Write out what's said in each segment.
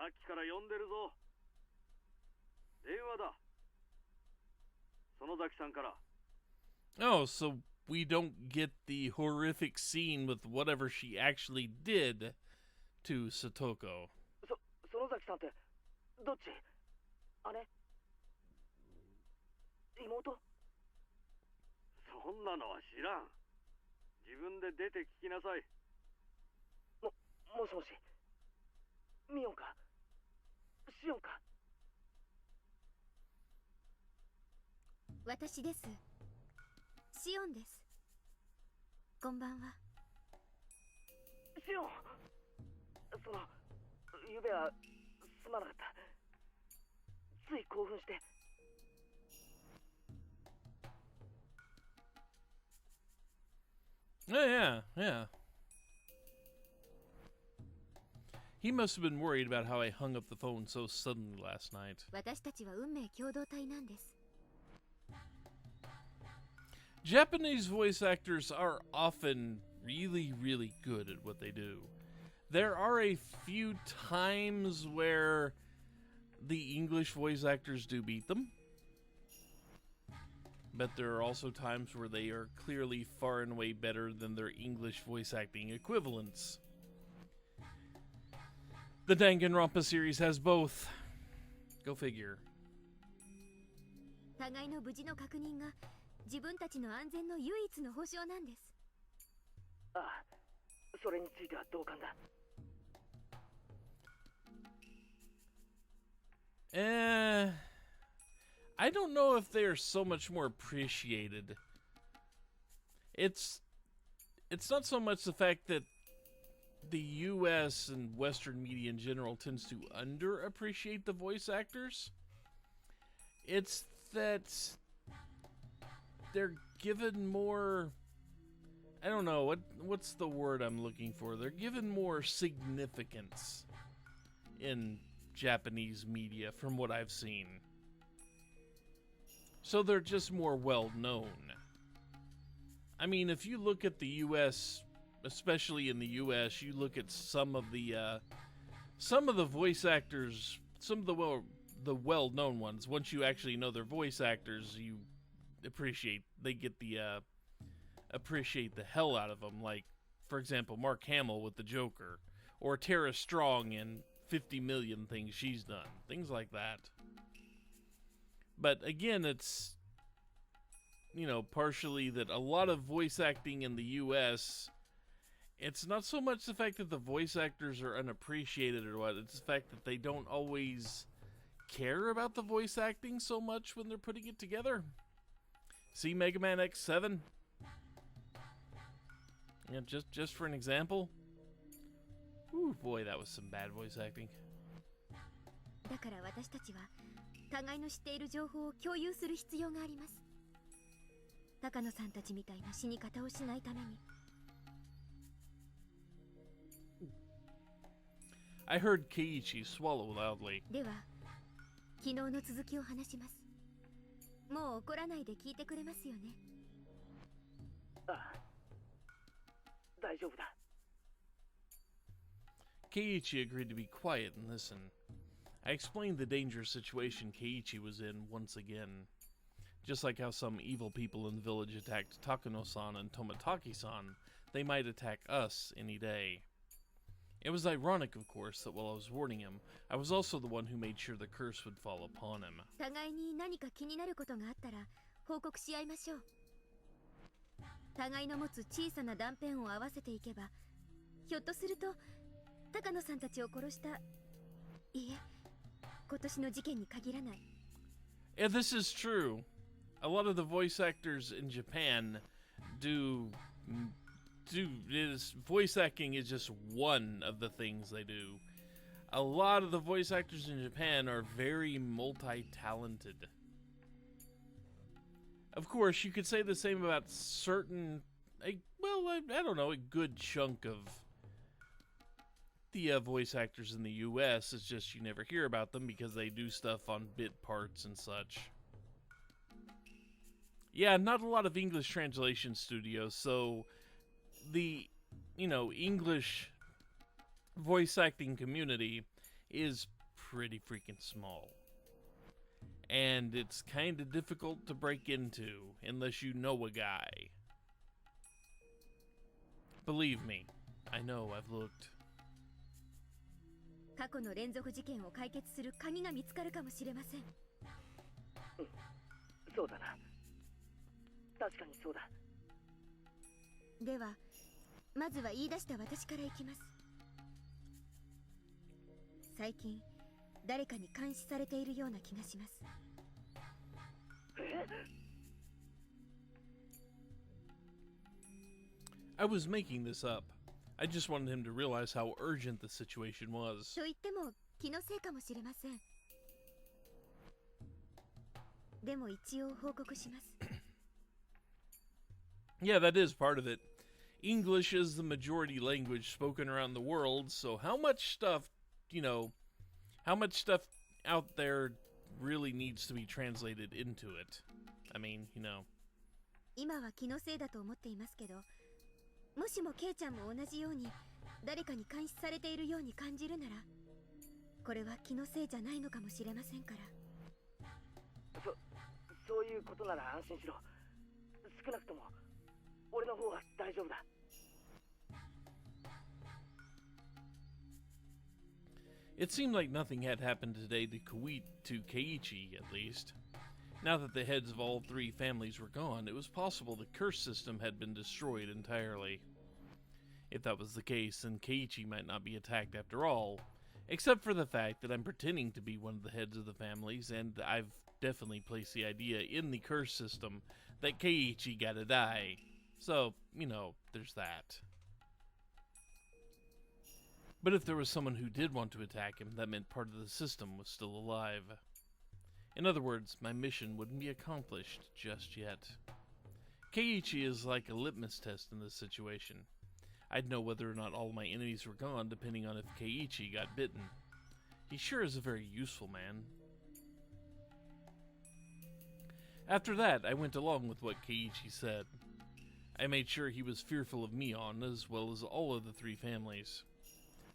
っきから呼んでるぞ。電話だ。園崎さんから。Oh, so we don't get the horrific scene with whatever she actually did to Satoko. 園崎さんってどっち？姉？妹？そんなのは知らん。自分で出て聞きなさい。もしもし。ミオンか？シオンか？私です。シオンです。こんばんは。シオン。ゆべはすまなかった。つい興奮して。Oh, yeah. He must have been worried about how I hung up the phone so suddenly last night. 私たちは運命共同体なんです。Japanese voice actors are often really, really good at what they do. There are a few times where the English voice actors do beat them. But there are also times where they are clearly far and away better than their English voice acting equivalents. The Danganronpa series has both. Go figure. 互いの無事の確認が自分たちの安全の唯一の保証なんです。ああ、それについては同感だ。I don't know if they're so much more appreciated. It's not so much the fact that the US and Western media in general tends to underappreciate the voice actors. It's that they're given more, I don't know, what's the word I'm looking for? They're given more significance in Japanese media from what I've seen. So they're just more well known. I mean, if you look at the US, especially in the US, you look at some of the voice actors, some of the well-known ones. Once you actually know their voice actors, you appreciate the hell out of them. Like, for example, Mark Hamill with the Joker, or Tara Strong in 50 million things she's done, things like that. But again, it's, partially that a lot of voice acting in the US, it's not so much the fact that the voice actors are unappreciated or what, it's the fact that they don't always care about the voice acting so much when they're putting it together. See Mega Man X7? Yeah, just for an example. Ooh, boy, that was some bad voice acting. だから私たちは互いの知っている情報を共有する必要があります。高野さんたちみたいな死に方をしないために。I heard Keiichi swallow loudly. では、昨日の続きを話します。もう怒らないで聞いてくれますよね。ああ、大丈夫だ。Keiichi agreed to be quiet and listen. I explained the dangerous situation Keiichi was in once again. Just like how some evil people in the village attacked Takano-san and Tomataki-san, they might attack us any day. It was ironic, of course, that while I was warning him, I was also the one who made sure the curse would fall upon him. 互いに何か気になることがあったら報告し合いましょう。互いの持つ小さな断片を合わせていけば、ひょっとすると高野さんたちを殺した、いえ、今年の事件に限らない。And this is true. A lot of the voice actors in Japan voice acting is just one of the things they do. A lot of the voice actors in Japan are very multi-talented. Of course, you could say the same about I don't know, a good chunk of the voice actors in the US. It's just you never hear about them because they do stuff on bit parts and such. Yeah, not a lot of English translation studios, so the, English voice acting community is pretty freaking small. And it's kind of difficult to break into unless you know a guy. Believe me, I know, I've looked. 過去の連続事件を解決する鍵が見つかるかもしれません。そうだな。確かにそうだ。では、まずは言い出した私からいきます。最近、誰かに監視されているような気がします。I was making this up. I just wanted him to realize how urgent the situation was. と言っても気のせいかもしれません。でも一応報告します。Yeah, that is part of it. English is the majority language spoken around the world, so how much stuff, how much stuff out there really needs to be translated into it? I mean, 今は気のせいだと思っていますけど、もしもケイちゃんも同じように誰かに監視されているように感じるなら、これは気のせいじゃないのかもしれませんから。そういうことなら安心しろ。少なくとも俺の方は大丈夫だ。It seemed like nothing had happened today to Keiichi, at least. Now that the heads of all three families were gone, it was possible the curse system had been destroyed entirely. If that was the case, then Keiichi might not be attacked after all, except for the fact that I'm pretending to be one of the heads of the families, and I've definitely placed the idea in the curse system that Keiichi gotta die. So, there's that. But if there was someone who did want to attack him, that meant part of the system was still alive. In other words, my mission wouldn't be accomplished just yet. Keiichi is like a litmus test in this situation. I'd know whether or not all my enemies were gone depending on if Keiichi got bitten. He sure is a very useful man. After that, I went along with what Keiichi said. I made sure he was fearful of Mion as well as all of the three families.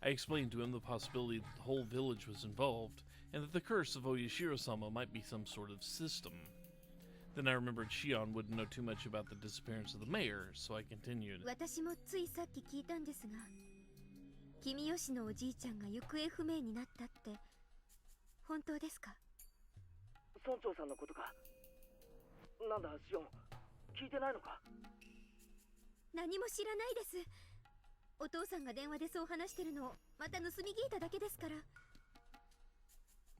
I explained to him the possibility that the whole village was involved, and that the curse of Oyashiro-sama might be some sort of system. Then I remembered Shion wouldn't know too much about the disappearance of the mayor, so I continued. 私もついさっき聞いたんですが、君吉のおじいちゃんが行方不明になったって本当ですか？村長さんのことか。なんだシオン、聞いてないのか？何も知らないです。お父さんが電話でそう話してるのをまた盗み聞いただけですから。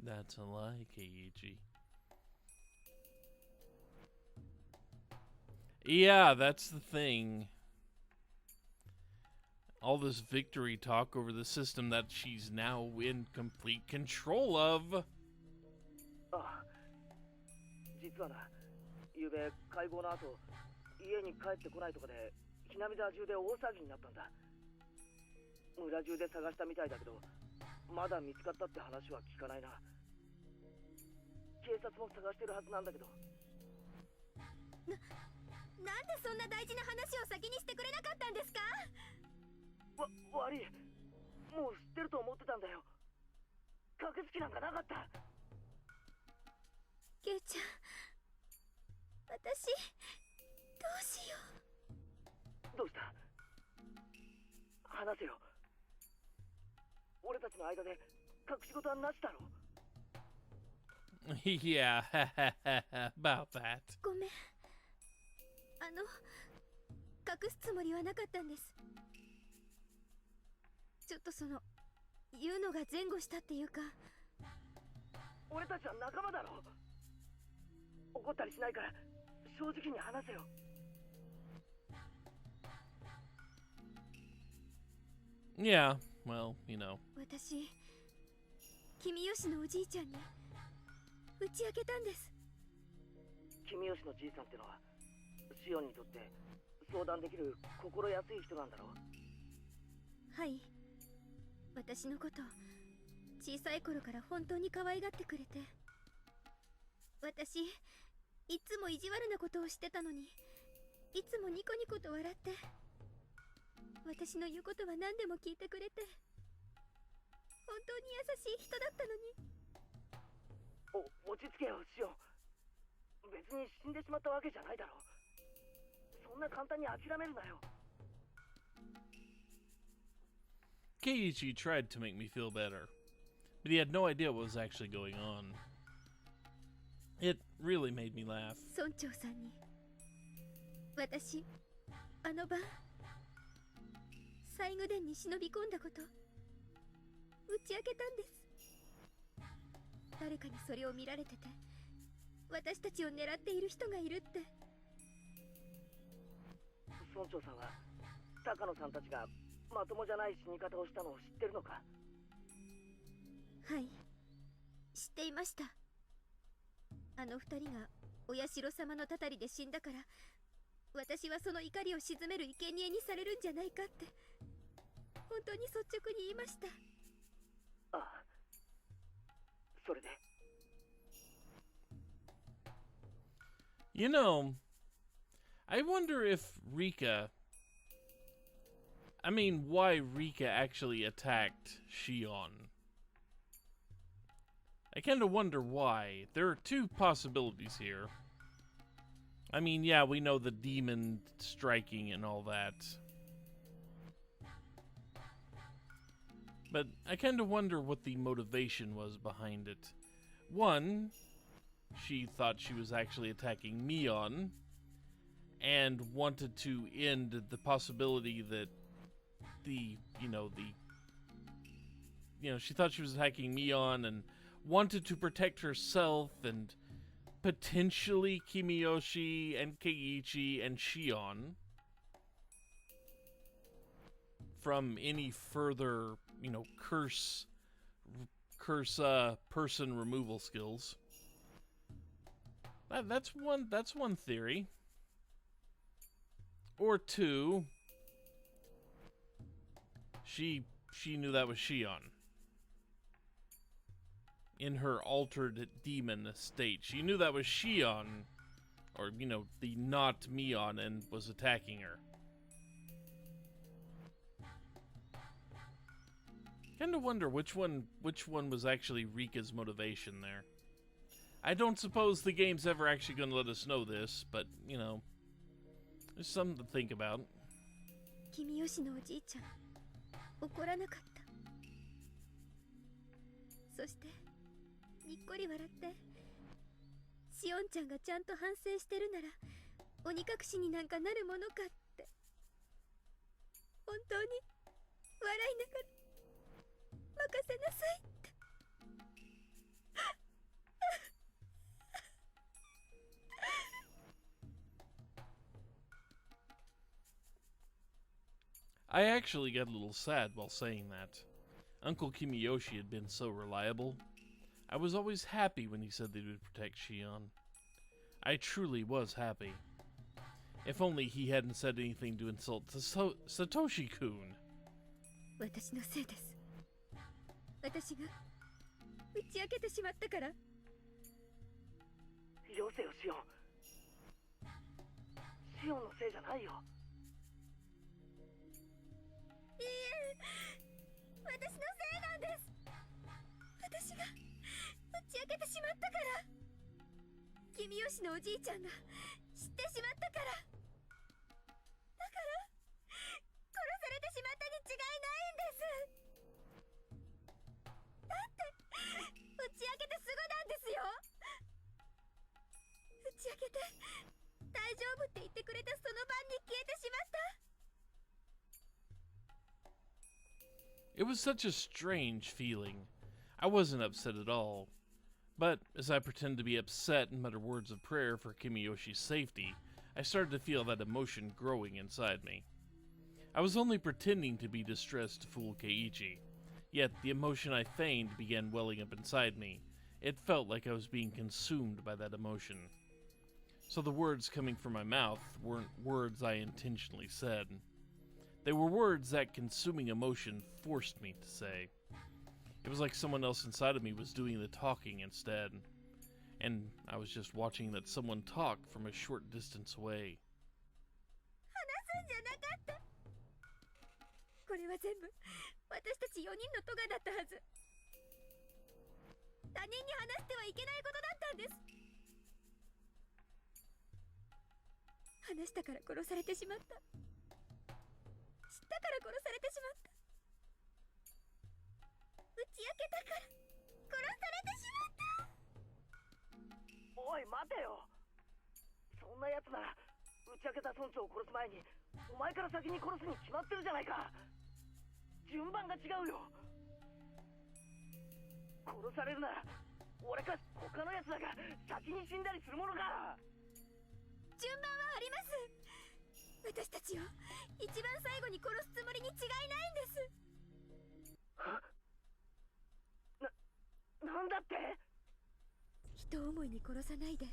That's a lie, Keiichi. Yeah, that's the thing. All this victory talk over the system that she's now in complete control of. ああ、実はな、ゆうべ会合の後、家に帰ってこないとかで、ひなみ沢中で大騒ぎになったんだ。村中で探したみたいだけど、まだ見つかったって話は聞かないな。警察も探してるはずなんだけど。なんでそんな大事な話を先にしてくれなかったんですか？悪い。もう知ってると思ってたんだよ。隠す気なんかなかった。ケイちゃん、私どうしよう。どうした？話せよ。俺たちの間で隠し事はなしだろ。Yeah, about that. ごめん。隠すつもりはなかったんです。ちょっと言うのが前後したっていうか。俺たちは仲間だろ。怒ったりしないから正直に話せよ。Yeah, well, 私、君吉のおじいちゃんに打ち明けたんです。君吉のじいさんってのはシオンにとって相談できる心安い人なんだろう。はい。私のこと小さい頃から本当に可愛がってくれて、私いつも意地悪なことをしてたのに、いつもニコニコと笑って私の言うことは何でも聞いてくれて、本当に優しい人だったのに。落ち着けよ、シオン。別に死んでしまったわけじゃないだろう。そんな簡単に諦めるなよ。Keiichi tried to make me feel better, but he had no idea what was actually going on. It really made me laugh. 村長さんに私あの晩最後殿に忍び込んだこと打ち明けたんです。誰かにそれを見られてて私たちを狙っている人がいるって。村長さんは高野さんたちがまともじゃない死に方をしたのを知ってるのか？はい、知っていました。あの二人がお社様のたたりで死んだから私はその怒りを鎮める生贄にされるんじゃないかって本当に率直に言いました。ああ、それでYou know, I wonder if why Rika actually attacked Shion. I kind of wonder why. There are two possibilities here. I mean, yeah, we know the demon striking and all that. But I kind of wonder what the motivation was behind it. One, she thought she was actually attacking Mion and wanted to end the possibility that she thought she was attacking Mion and wanted to protect herself and potentially Kimiyoshi and Keiichi and Shion from any further, curse person removal skills. That's one theory. Or two, she knew that was Shion. In her altered demon state. She knew that was Shion, or, the not Mion, and was attacking her. Kinda wonder which one was actually Rika's motivation there. I don't suppose the game's ever actually gonna let us know this, but, there's something to think about. Kimiyoshiのおじいちゃん、怒らなかった。そしてにっこり笑ってシオンちゃんがちゃんと反省してるなら鬼隠しになんかなるものかって本当に笑いながら任せなさいって。I actually got a little sad while saying that. Uncle Kimiyoshi had been so reliable. I was always happy when he said they would protect Shion. I truly was happy. If only he hadn't said anything to insult Satoshi-kun. 私のせいです。私が打ち明けてしまったから。よせよ、シオン。シオンのせいじゃないよ。いいえ、私のせいなんです。私が打ち明けてしまったから。君吉のおじいちゃんが知ってしまったから。だから殺されてしまったに違いないんです。だって打ち明けてすぐなんですよ。打ち明けて大丈夫って言ってくれたその晩に消えてしまった。It was such a strange feeling. I wasn't upset at all. But as I pretended to be upset and mutter words of prayer for Kimiyoshi's safety, I started to feel that emotion growing inside me. I was only pretending to be distressed to fool Keiichi, yet the emotion I feigned began welling up inside me. It felt like I was being consumed by that emotion. So the words coming from my mouth weren't words I intentionally said. They were words that consuming emotion forced me to say. It was like someone else inside of me was doing the talking instead, and I was just watching that someone talk from a short distance away. 話すんじゃなかった。これは全部私たち4人のトガだったはず。他人に話してはいけないことだったんです。話したから殺されてしまった。知ったから殺されてしまった。打ち明けたから殺されてしまった。おい待てよ。そんな奴なら打ち明けた村長を殺す前にお前から先に殺すに決まってるじゃないか。順番が違うよ。殺されるなら俺か他の奴らが先に死んだりするものか。順番はあります。私たちを一番最後に殺すつもりに違いないんです。なんだって。人思いに殺さないで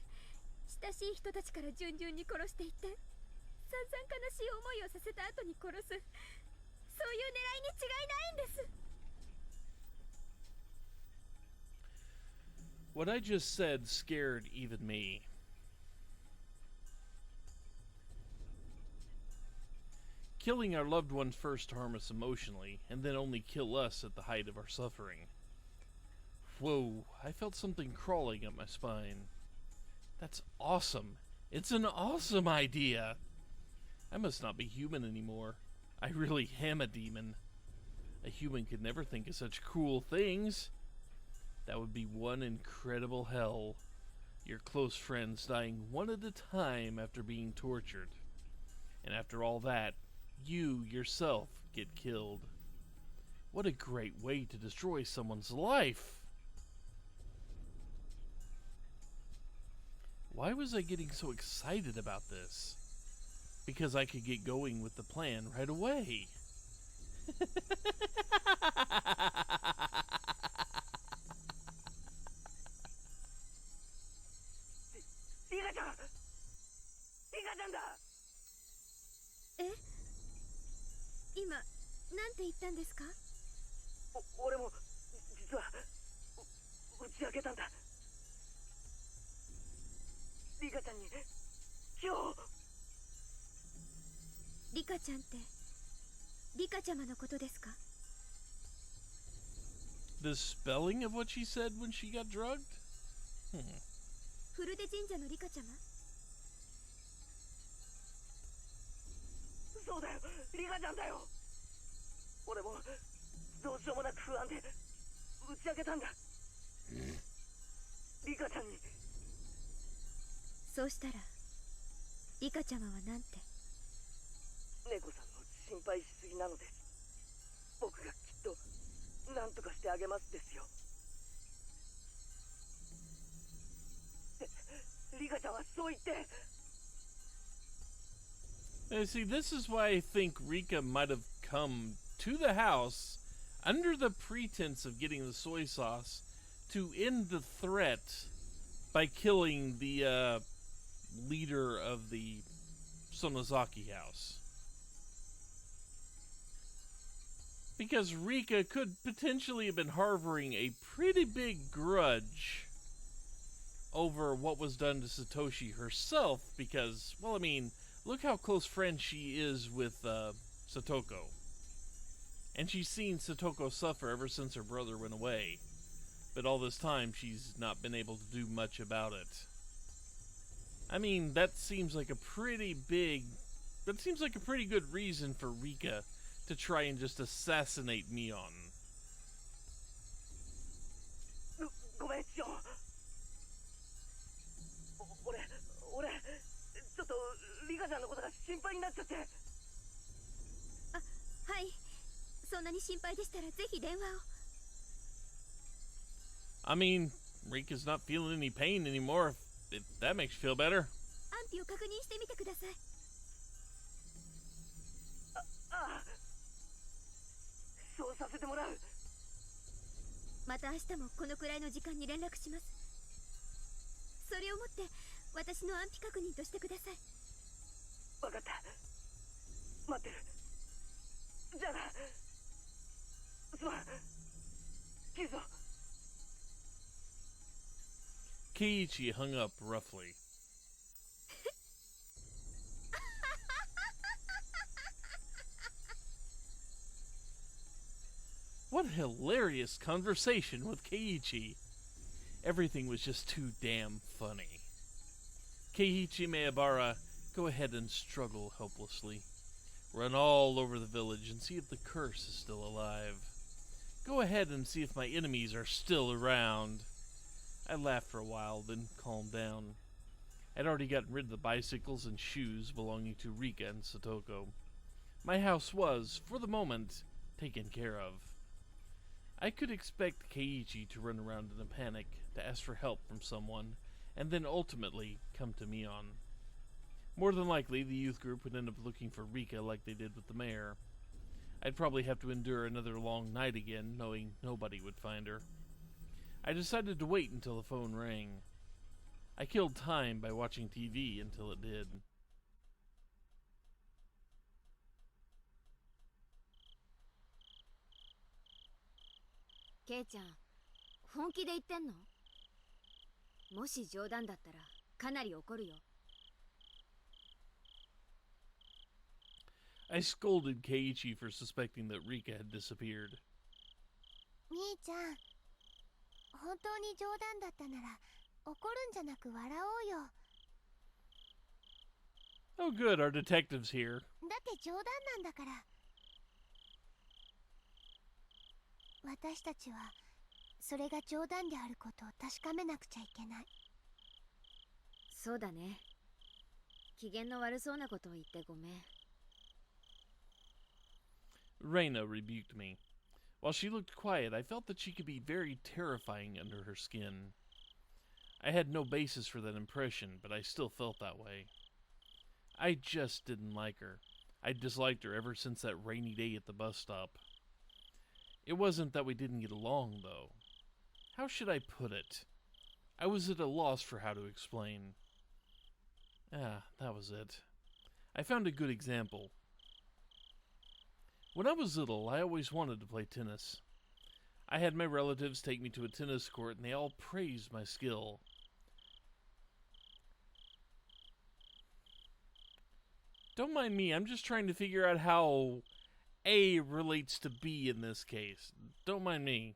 親しい人たちから順々に殺していって散々悲しい思いをさせた後に殺す、そういう狙いに違いないんです。 What I just said scared even me. Killing our loved ones first harm us emotionally, and then only kill us at the height of our suffering. Whoa, I felt something crawling up my spine. That's awesome. It's an awesome idea. I must not be human anymore. I really am a demon. A human could never think of such cruel things. That would be one incredible hell. Your close friends dying one at a time after being tortured. And after all that, you yourself get killed. What a great way to destroy someone's life! Why was I getting so excited about this? Because I could get going with the plan right away. Rika-chanだ。え？今なんて言ったんですか？俺も実は打ち明けたんだ。リカちゃんに今日。リカちゃんってリカちゃまのことですか？ The spelling of what she said when she got drugged? フルデ神社のリカちゃま？そうだよ、リカちゃんだよ。俺もどうしようもなく不安で打ち明けたんだ。リカちゃんに。そうしたらリカちゃまはなんて？猫さんの心配しすぎなのです。僕がきっと何とかしてあげますですよ。リカちゃんはそう言って。See, this is why I think Rika might have come to the house under the pretense of getting the soy sauce to end the threat by killing the leader of the Sonozaki house. Because Rika could potentially have been harboring a pretty big grudge over what was done to Satoshi herself because, well, I mean, look how close friend she is with Satoko. And she's seen Satoko suffer ever since her brother went away. But all this time, she's not been able to do much about it. I mean, that seems like a pretty big... That seems like a pretty good reason for Rika to try and just assassinate Mion. ごめん、シオン。俺ちょっとリカちゃんのことが心配になっちゃって。あ、はい。そんなに心配でしたらぜひ電話を。I mean, Rika's not feeling any pain anymore, if that makes you feel better. 安否を確認してみてください。ああ、そうさせてもらう。また明日もこのくらいの時間に連絡します。それをもって私の安否確認としてください。わかった。待ってる。じゃあな。すまん。切るぞ。Keiichi hung up roughly. What a hilarious conversation with Keiichi. Everything was just too damn funny. Keiichi Maebara, go ahead and struggle helplessly. Run all over the village and see if the curse is still alive. Go ahead and see if my enemies are still around. I laughed for a while, then calmed down. I'd already gotten rid of the bicycles and shoes belonging to Rika and Satoko. My house was, for the moment, taken care of. I could expect Keiichi to run around in a panic, to ask for help from someone, and then ultimately come to Mion. More than likely, the youth group would end up looking for Rika like they did with the mayor. I'd probably have to endure another long night again, knowing nobody would find her. I decided to wait until the phone rang. I killed time by watching TV until it did. Kei-chan, 本気で言ってんの？もし冗談だったらかなり怒るよ。I scolded Keiichi for suspecting that Rika had disappeared. みーちゃん、本当に冗談だったなら怒るんじゃなく笑おうよ。 Oh good, our detective's here. だって冗談なんだから。私たちはそれが冗談であることを確かめなくちゃいけない。そうだね。機嫌の悪そうなことを言ってごめん。Reina rebuked me. While she looked quiet, I felt that she could be very terrifying under her skin. I had no basis for that impression, but I still felt that way. I just didn't like her. I'd disliked her ever since that rainy day at the bus stop. It wasn't that we didn't get along, though. How should I put it? I was at a loss for how to explain. That was it. I found a good example. When I was little, I always wanted to play tennis. I had my relatives take me to a tennis court, and they all praised my skill. Don't mind me, I'm just trying to figure out how A relates to B in this case. Don't mind me.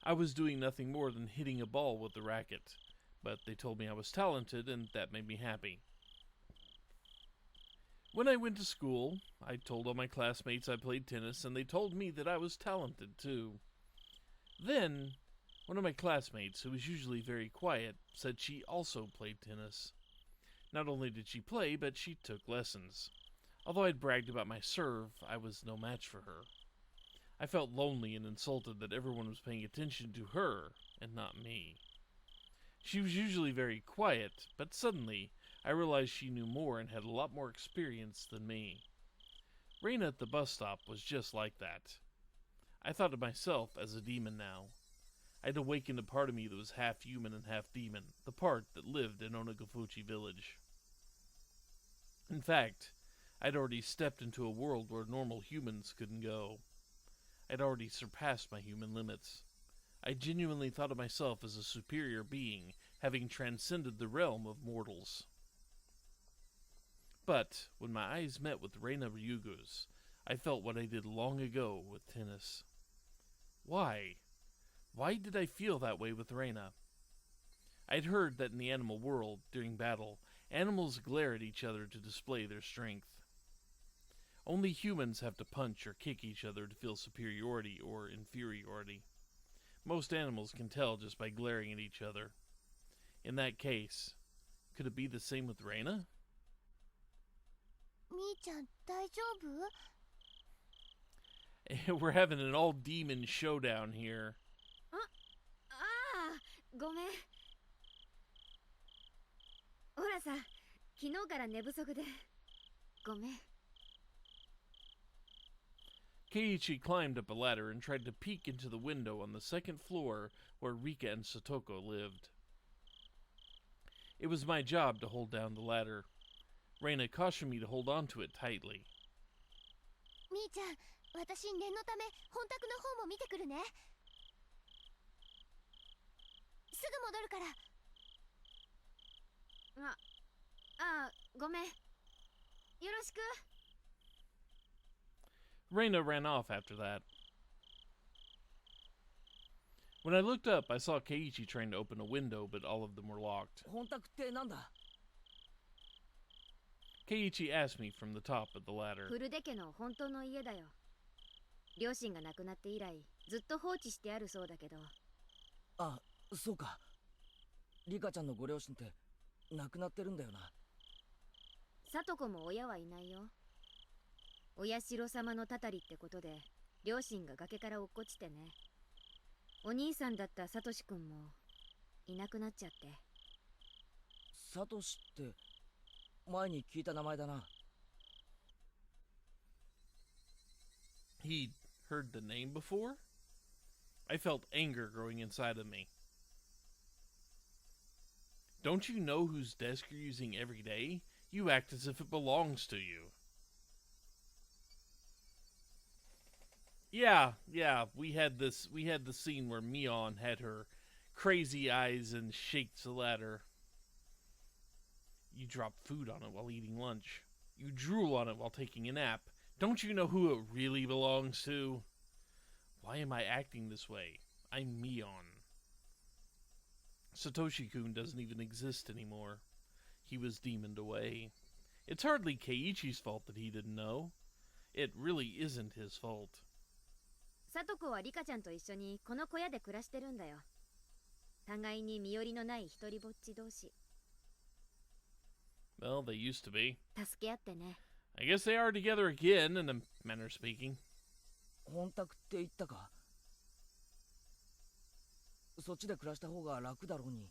I was doing nothing more than hitting a ball with the racket, but they told me I was talented, and that made me happy. When I went to school, I told all my classmates I played tennis, and they told me that I was talented, too. Then, one of my classmates, who was usually very quiet, said she also played tennis. Not only did she play, but she took lessons. Although I'd bragged about my serve, I was no match for her. I felt lonely and insulted that everyone was paying attention to her, and not me. She was usually very quiet, but suddenly, I realized she knew more and had a lot more experience than me. Reina at the bus stop was just like that. I thought of myself as a demon now. I'd awakened a part of me that was half human and half demon, the part that lived in Onagafuchi village. In fact, I'd already stepped into a world where normal humans couldn't go. I'd already surpassed my human limits. I genuinely thought of myself as a superior being, having transcended the realm of mortals. But, when my eyes met with Reina Ryugu's, I felt what I did long ago with tennis. Why? Why did I feel that way with Reina? I'd heard that in the animal world, during battle, animals glare at each other to display their strength. Only humans have to punch or kick each other to feel superiority or inferiority. Most animals can tell just by glaring at each other. In that case, could it be the same with Reina? みーちゃん、大丈夫？ We're having an all-demon showdown here. ごめん。ほらさ、昨日から寝不足で。ごめん。Keiichi climbed up a ladder and tried to peek into the window on the second floor where Rika and Satoko lived. It was my job to hold down the ladder. Reina cautioned me to hold on to it tightly. みーちゃん、私念のため本宅の方も見てくるね。すぐ戻るから。ごめん。よろしく。Reina ran off after that. When I looked up, I saw Keiichi trying to open a window, but all of them were locked. 本宅ってなんだ Keiichi asked me from the top of the ladder. 古出家の本当の家だよ。両親が亡くなって以来、ずっと放置してあるそうだけど。あ、そうか。リカちゃんのご両親って亡くなってるんだよな。サトコも親はいないよ。お社様のたたりってことで、両親が崖から落っこちてね。お兄さんだったサトシ君もいなくなっちゃって。サトシって前に聞いた名前だな。He'd heard the name before? I felt anger growing inside of me. Don't you know whose desk you're using every day? You act as if it belongs to you. Yeah, we had the scene where Mion had her crazy eyes and shakes the ladder. You drop food on it while eating lunch. You drool on it while taking a nap. Don't you know who it really belongs to? Why am I acting this way? I'm Mion. Satoshi-kun doesn't even exist anymore. He was demoned away. It's hardly Keiichi's fault that he didn't know. It really isn't his fault. サトコはリカちゃんと一緒にこの小屋で暮らしてるんだよ。互いに身寄りのない一人ぼっち同士。Well, they used to be. 助け合ってね。I guess they are together again, in a manner of speaking. 本宅って言ったか。そっちで暮らした方が楽だろうに。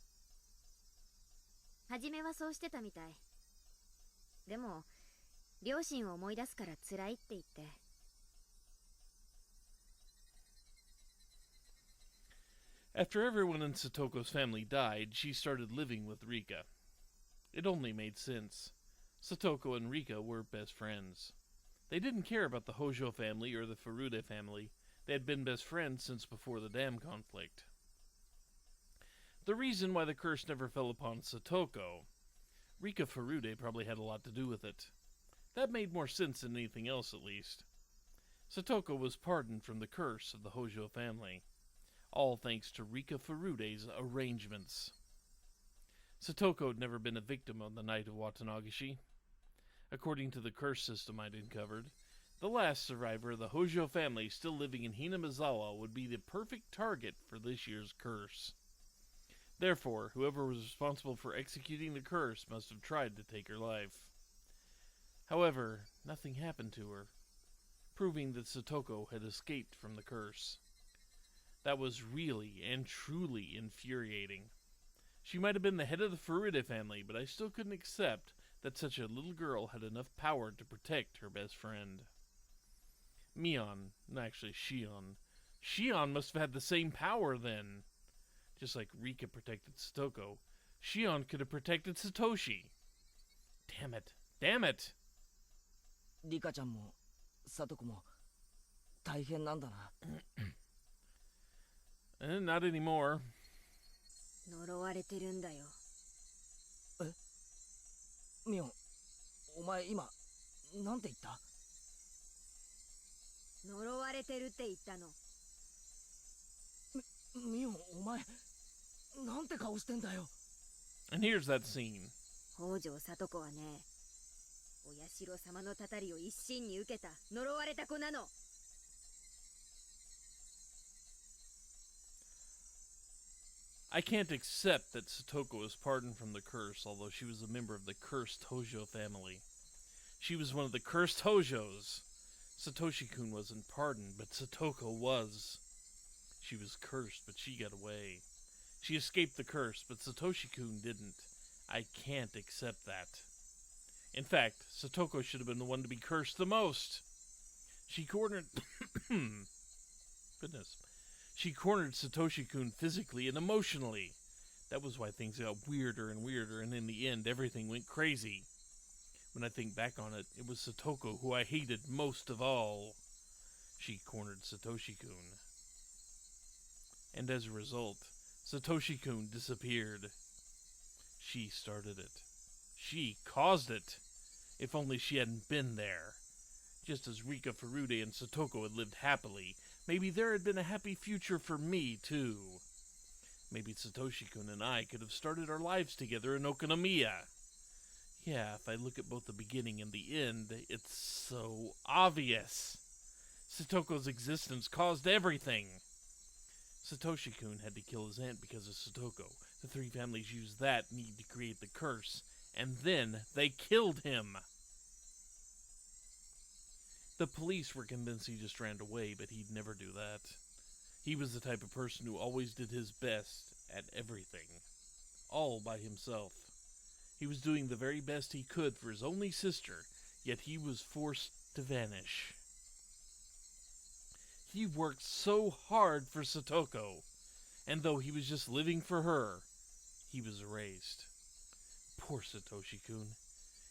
初めはそうしてたみたい。でも、両親を思い出すから辛いって言って。After everyone in Satoko's family died, she started living with Rika. It only made sense. Satoko and Rika were best friends. They didn't care about the Hojo family or the Furude family. They had been best friends since before the dam conflict. The reason why the curse never fell upon Satoko, Rika Furude probably had a lot to do with it. That made more sense than anything else, at least. Satoko was pardoned from the curse of the Hojo family, all thanks to Rika Furude's arrangements. Satoko had never been a victim on the night of Watanagashi. According to the curse system I'd uncovered, the last survivor of the Hojo family still living in Hinamizawa would be the perfect target for this year's curse. Therefore, whoever was responsible for executing the curse must have tried to take her life. However, nothing happened to her, proving that Satoko had escaped from the curse. That was really and truly infuriating. She might have been the head of the Furude family, but I still couldn't accept that such a little girl had enough power to protect her best friend. Mion, actually Shion. Shion must have had the same power then. Just like Rika protected Satoko, Shion could have protected Satoshi. Damn it. Damn it! リカちゃんもサトコも大変なんだな。Not anymore. 呪われてるんだよ。ミオン、お前今なんて言った？呪われてるって言ったの。ミオン、お前なんて顔してんだよ。And here's that scene. 北条里子はね、お社様のたたりを一身に受けた呪われた子なの。I can't accept that Satoko was pardoned from the curse, although she was a member of the cursed Hojo family. She was one of the cursed Hojos. Satoshi-kun wasn't pardoned, but Satoko was. She was cursed, but she got away. She escaped the curse, but Satoshi-kun didn't. I can't accept that. In fact, Satoko should have been the one to be cursed the most. She cornered... Goodness. She cornered Satoshi-kun physically and emotionally. That was why things got weirder and weirder, and in the end, everything went crazy. When I think back on it, it was Satoko who I hated most of all. She cornered Satoshi-kun. And as a result, Satoshi-kun disappeared. She started it. She caused it. If only she hadn't been there. Just as Rika, Furude, and Satoko had lived happily, maybe there had been a happy future for me, too. Maybe Satoshi-kun and I could have started our lives together in Okonomiya. Yeah, if I look at both the beginning and the end, it's so obvious. Satoko's existence caused everything. Satoshi-kun had to kill his aunt because of Satoko. The three families used that need to create the curse, and then they killed him. The police were convinced he just ran away, but he'd never do that. He was the type of person who always did his best at everything, all by himself. He was doing the very best he could for his only sister, yet he was forced to vanish. He worked so hard for Satoko, and though he was just living for her, he was erased. Poor Satoshi-kun.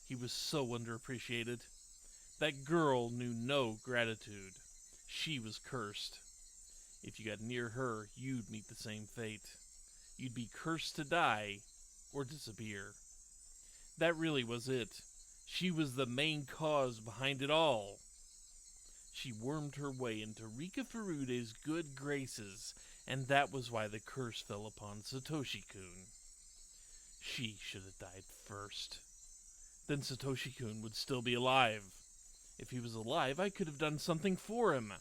He was so underappreciated. That girl knew no gratitude. She was cursed. If you got near her, you'd meet the same fate. You'd be cursed to die or disappear. That really was it. She was the main cause behind it all. She wormed her way into Rika Furude's good graces, and that was why the curse fell upon Satoshi-kun. She should have died first. Then Satoshi-kun would still be alive. If he was alive, I could have done something for him.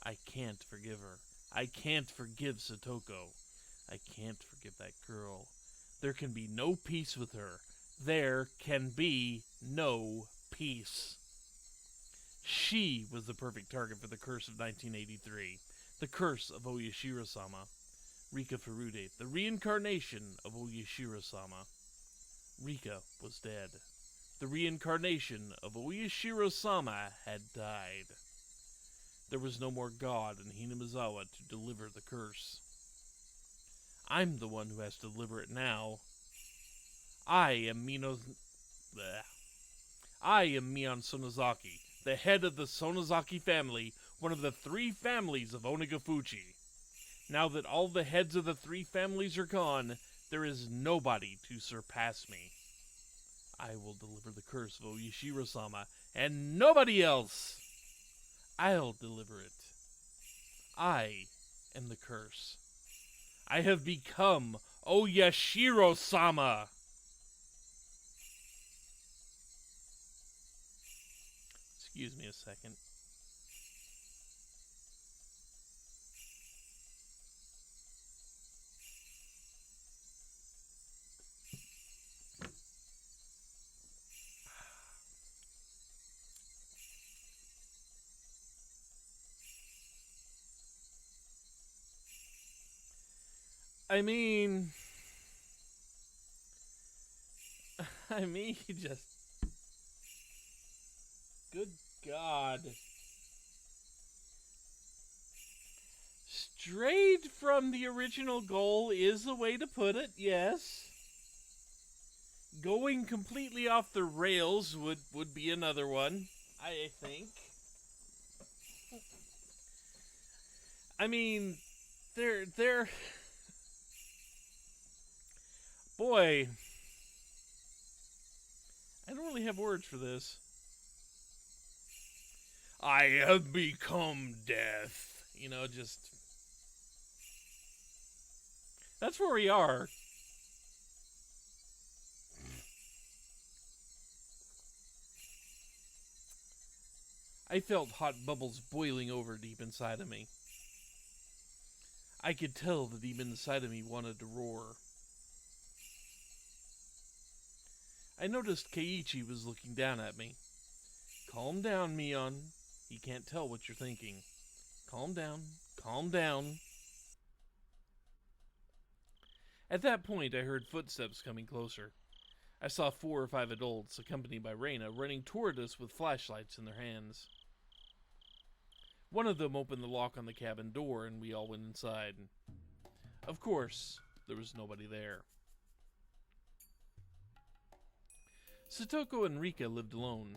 I can't forgive her. I can't forgive Satoko. I can't forgive that girl. There can be no peace with her. There can be no peace. She was the perfect target for the curse of 1983. The curse of Oyashiro-sama. Rika Furude, the reincarnation of Oyashiro-sama. Rika was dead. The reincarnation of Oyashiro-sama had died. There was no more God in Hinamizawa to deliver the curse. I'm the one who has to deliver it now. I am Mion Sonozaki, the head of the Sonozaki family, one of the three families of Onagafuchi. Now that all the heads of the three families are gone, there is nobody to surpass me. I will deliver the curse of Oyashiro-sama, and nobody else. I'll deliver it. I am the curse. I have become Oyashiro-sama. Excuse me a second. I mean, just, good God. Strayed from the original goal is the way to put it, yes. Going completely off the rails would be another one, I think. I mean, they're boy, I don't really have words for this. I have become death. You know, just, that's where we are. I felt hot bubbles boiling over deep inside of me. I could tell the demon inside of me wanted to roar. I noticed Keiichi was looking down at me. Calm down, Mion. He can't tell what you're thinking. Calm down. Calm down. At that point, I heard footsteps coming closer. I saw 4 or 5 adults, accompanied by Reina, running toward us with flashlights in their hands. One of them opened the lock on the cabin door, and we all went inside. Of course, there was nobody there. Satoko and Rika lived alone.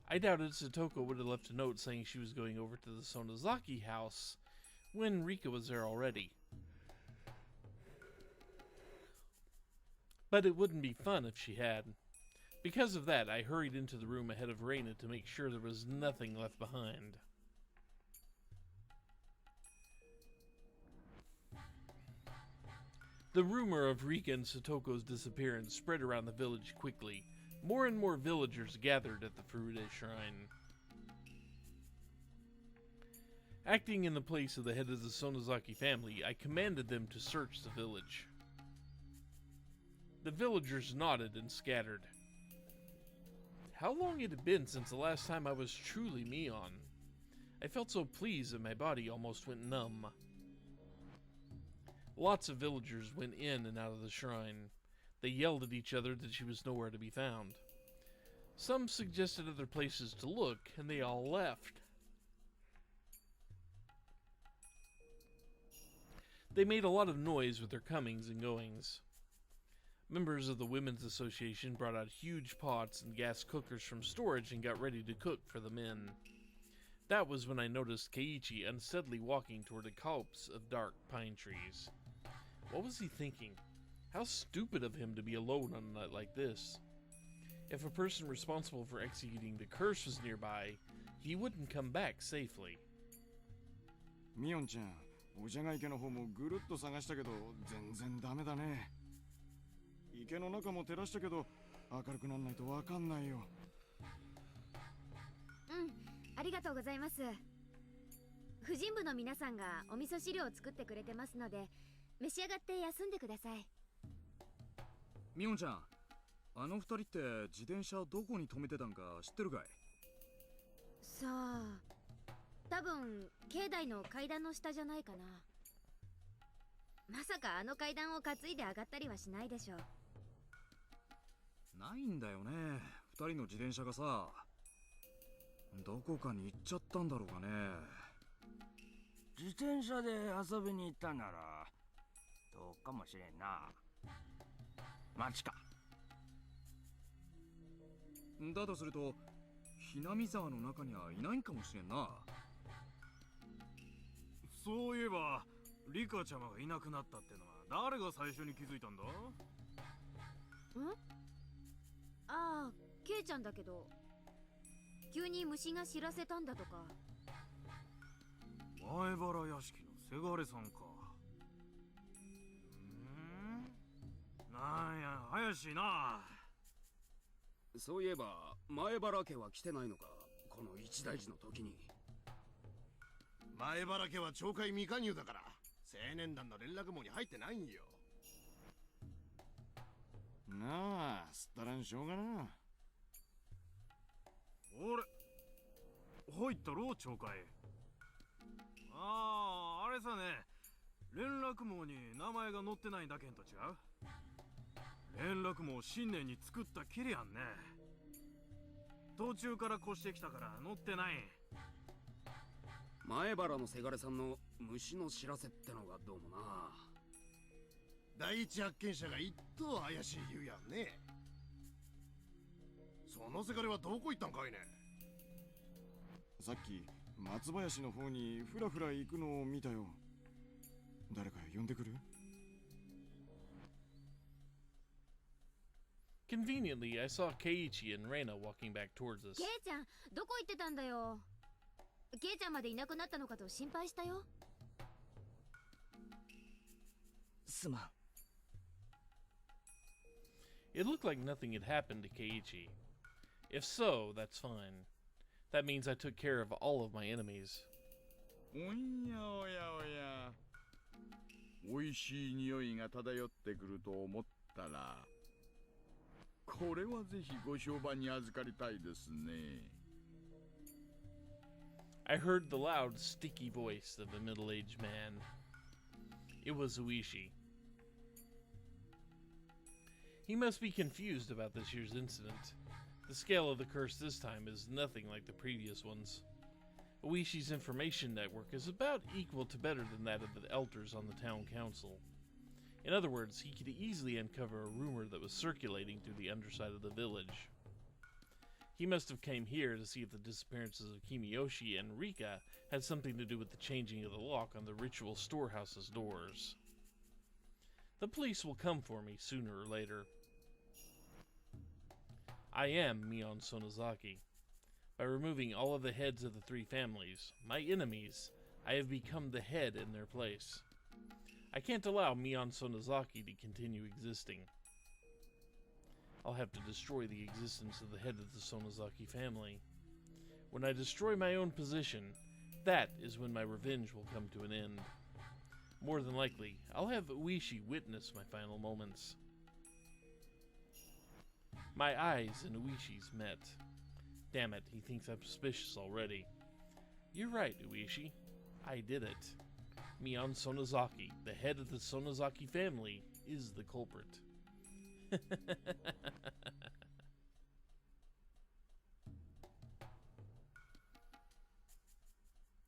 I doubted Satoko would have left a note saying she was going over to the Sonozaki house when Rika was there already. But it wouldn't be fun if she had. Because of that, I hurried into the room ahead of Reina to make sure there was nothing left behind. The rumor of Rika and Satoko's disappearance spread around the village quickly. More and more villagers gathered at the Furude Shrine. Acting in the place of the head of the Sonozaki family, I commanded them to search the village. The villagers nodded and scattered. How long it had been since the last time I was truly Mion. I felt so pleased that my body almost went numb. Lots of villagers went in and out of the shrine. They yelled at each other that she was nowhere to be found. Some suggested other places to look, and they all left. They made a lot of noise with their comings and goings. Members of the Women's Association brought out huge pots and gas cookers from storage and got ready to cook for the men. That was when I noticed Keiichi unsteadily walking toward a copse of dark pine trees. What was he thinking? How stupid of him to be alone on a night like this. If a person responsible for executing the curse was nearby, he wouldn't come back safely. Mion-chan, お茶が池の方もぐるっと探したけど全然ダメだね。池の中も照らしたけど明るくならないとわかんないよ。ありがとうございます。婦人部の皆さんがお味噌汁を作ってくれてますので、召し上がって休んでください。ミオンちゃん、あの二人って自転車どこに止めてたんか知ってるかい？さあ、多分境内の階段の下じゃないかな。まさかあの階段を担いで上がったりはしないでしょう。ないんだよね、二人の自転車がさ。どこかに行っちゃったんだろうがね。自転車で遊びに行ったならどうかもしれんな。マジか。だとするとひなみ沢の中にはいないんかもしれんな。そういえばリカちゃまがいなくなったってのは誰が最初に気づいたんだ？ああ、ケイちゃんだけど、急に虫が知らせたんだとか。前原屋敷のせがれさんか。なんや怪しいな。そういえば前原家は来てないのか、この一大事の時に。前原家は町会未加入だから青年団の連絡網に入ってないんよ。なあ、すったらんしょうがな。俺入ったろ町会。あれさね、連絡網に名前が載ってないだけんと違う。連絡網新年に作ったきりやんね。途中から越してきたから載ってない。前原のせがれさんの虫の知らせってのがどうもな。第一発見者が一等怪しい言うやんね。そのせがれはどこ行ったんかいね。さっき松林の方にふらふら行くのを見たよ。誰か呼んでくる？ Conveniently, I saw Keiichi and Reina walking back towards us. ケイちゃん、どこ行ってたんだよ。ケイちゃんまでいなくなったのかと心配したよ。すまん。It looked like nothing had happened to Keiichi. If so, that's fine. That means I took care of all of my enemies. おやおやおや、おいしい匂いが漂ってくると思ったら、これはぜひご評判に預かりたいですね。I heard the loud, sticky voice of a middle-aged man. It was Uishi. He must be confused about this year's incident. The scale of the curse this time is nothing like the previous ones. Uishi's information network is about equal to better than that of the elders on the town council. In other words, he could easily uncover a rumor that was circulating through the underside of the village. He must have came here to see if the disappearances of Kimiyoshi and Rika had something to do with the changing of the lock on the ritual storehouse's doors. The police will come for me sooner or later. I am Mion Sonozaki. By removing all of the heads of the three families, my enemies, I have become the head in their place. I can't allow Mion Sonozaki to continue existing. I'll have to destroy the existence of the head of the Sonozaki family. When I destroy my own position, that is when my revenge will come to an end. More than likely, I'll have Uishi witness my final moments. My eyes and Uishi's met. Damn it, he thinks I'm suspicious already. You're right, Uishi. I did it. Mion Sonozaki, the head of the Sonozaki family, is the culprit.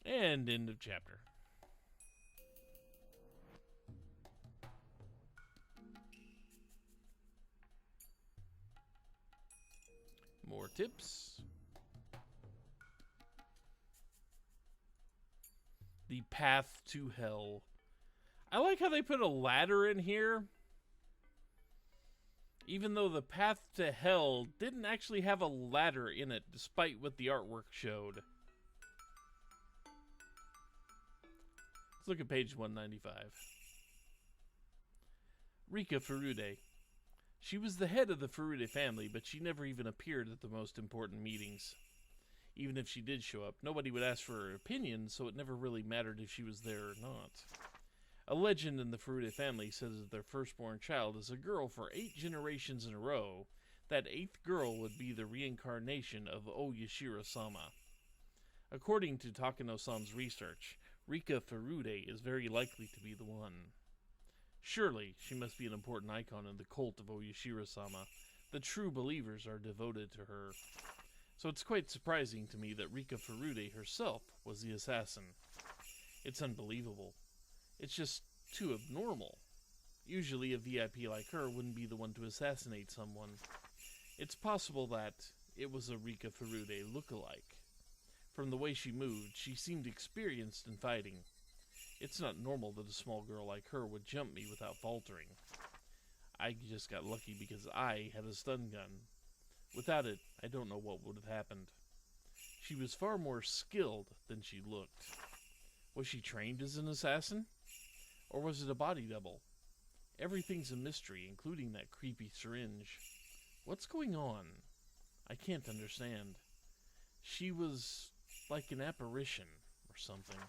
And end of chapter. More tips. The path to hell. I like how they put a ladder in here. Even though the path to hell didn't actually have a ladder in it, despite what the artwork showed. Let's look at page 195. Rika Furude. She was the head of the Furude family, but she never even appeared at the most important meetings. Even if she did show up, nobody would ask for her opinion, so it never really mattered if she was there or not. A legend in the Furude family says that their firstborn child is a girl for 8 generations in a row. That 8th girl would be the reincarnation of Oyashiro-sama. According to Takano-san's research, Rika Furude is very likely to be the one. Surely, she must be an important icon in the cult of Oyashiro-sama. The true believers are devoted to her. So it's quite surprising to me that Rika Furude herself was the assassin. It's unbelievable. It's just too abnormal. Usually a VIP like her wouldn't be the one to assassinate someone. It's possible that it was a Rika Furude look-alike. From the way she moved, she seemed experienced in fighting. It's not normal that a small girl like her would jump me without faltering. I just got lucky because I had a stun gun. Without it, I don't know what would have happened. She was far more skilled than she looked. Was she trained as an assassin? Or was it a body double? Everything's a mystery, including that creepy syringe. What's going on? I can't understand. She was like an apparition or something.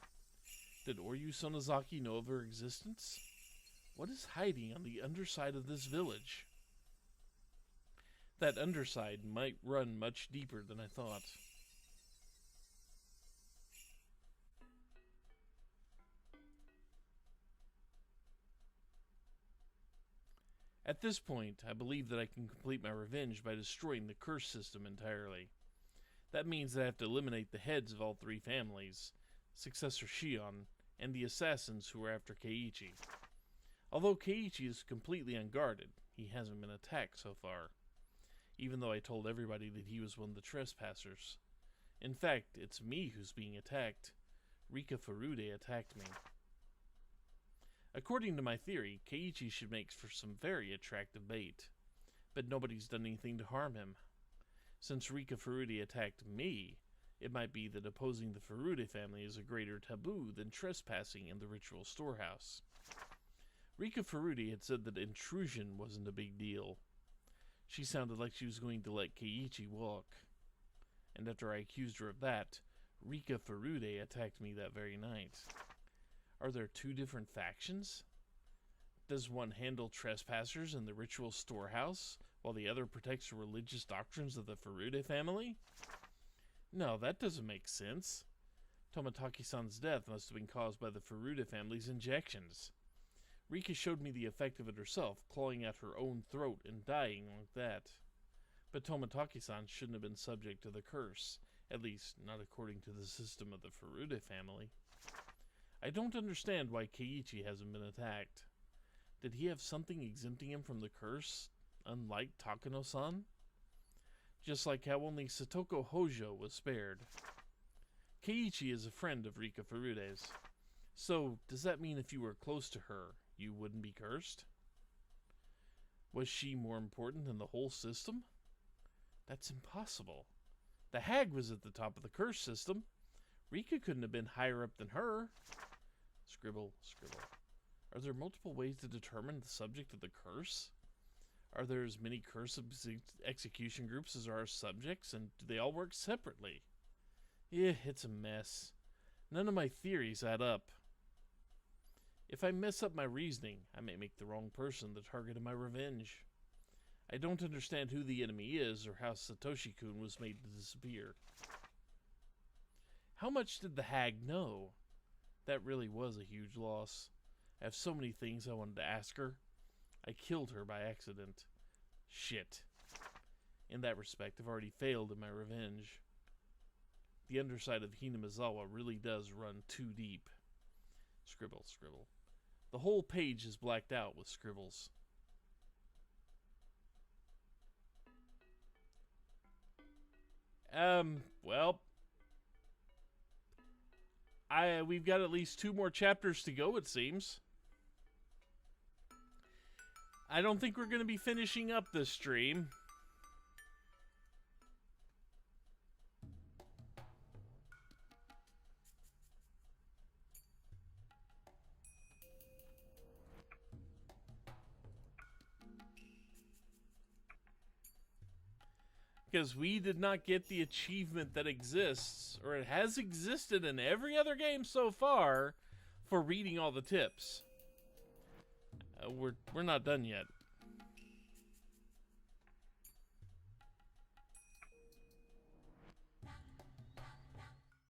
Did Oryu Sonozaki know of her existence? What is hiding on the underside of this village? That underside might run much deeper than I thought. At this point, I believe that I can complete my revenge by destroying the curse system entirely. That means that I have to eliminate the heads of all 3 families, successor Shion, and the assassins who are after Keiichi. Although Keiichi is completely unguarded, he hasn't been attacked so far. Even though I told everybody that he was one of the trespassers. In fact, it's me who's being attacked. Rika Furude attacked me. According to my theory, Keiichi should make for some very attractive bait. But nobody's done anything to harm him. Since Rika Furude attacked me, it might be that opposing the Furude family is a greater taboo than trespassing in the ritual storehouse. Rika Furude had said that intrusion wasn't a big deal. She sounded like she was going to let Keiichi walk. And after I accused her of that, Rika Furude attacked me that very night. Are there 2 different factions? Does one handle trespassers in the ritual storehouse, while the other protects the religious doctrines of the Furude family? No, that doesn't make sense. Tomotaki-san's death must have been caused by the Furude family's injections. Rika showed me the effect of it herself, clawing at her own throat and dying like that. But Tomotaki-san shouldn't have been subject to the curse, at least not according to the system of the Furude family. I don't understand why Keiichi hasn't been attacked. Did he have something exempting him from the curse, unlike Takano-san? Just like how only Satoko Hojo was spared. Keiichi is a friend of Rika Furude's. So, does that mean if you were close to her, you wouldn't be cursed? Was she more important than the whole system? That's impossible. The hag was at the top of the curse system. Rika couldn't have been higher up than her. Scribble, scribble. Are there multiple ways to determine the subject of the curse? Are there as many curse execution groups as there are subjects, and do they all work separately? Yeah, it's a mess. None of my theories add up. If I mess up my reasoning, I may make the wrong person the target of my revenge. I don't understand who the enemy is or how Satoshi-kun was made to disappear. How much did the hag know? That really was a huge loss. I have so many things I wanted to ask her. I killed her by accident. Shit. In that respect, I've already failed in my revenge. The underside of Hinamizawa really does run too deep. Scribble, scribble. The whole page is blacked out with scribbles. Well, we've got at least 2 more chapters to go, it seems. I don't think we're going to be finishing up this stream. Because we did not get the achievement that exists, or it has existed in every other game so far, for reading all the tips. We're not done yet.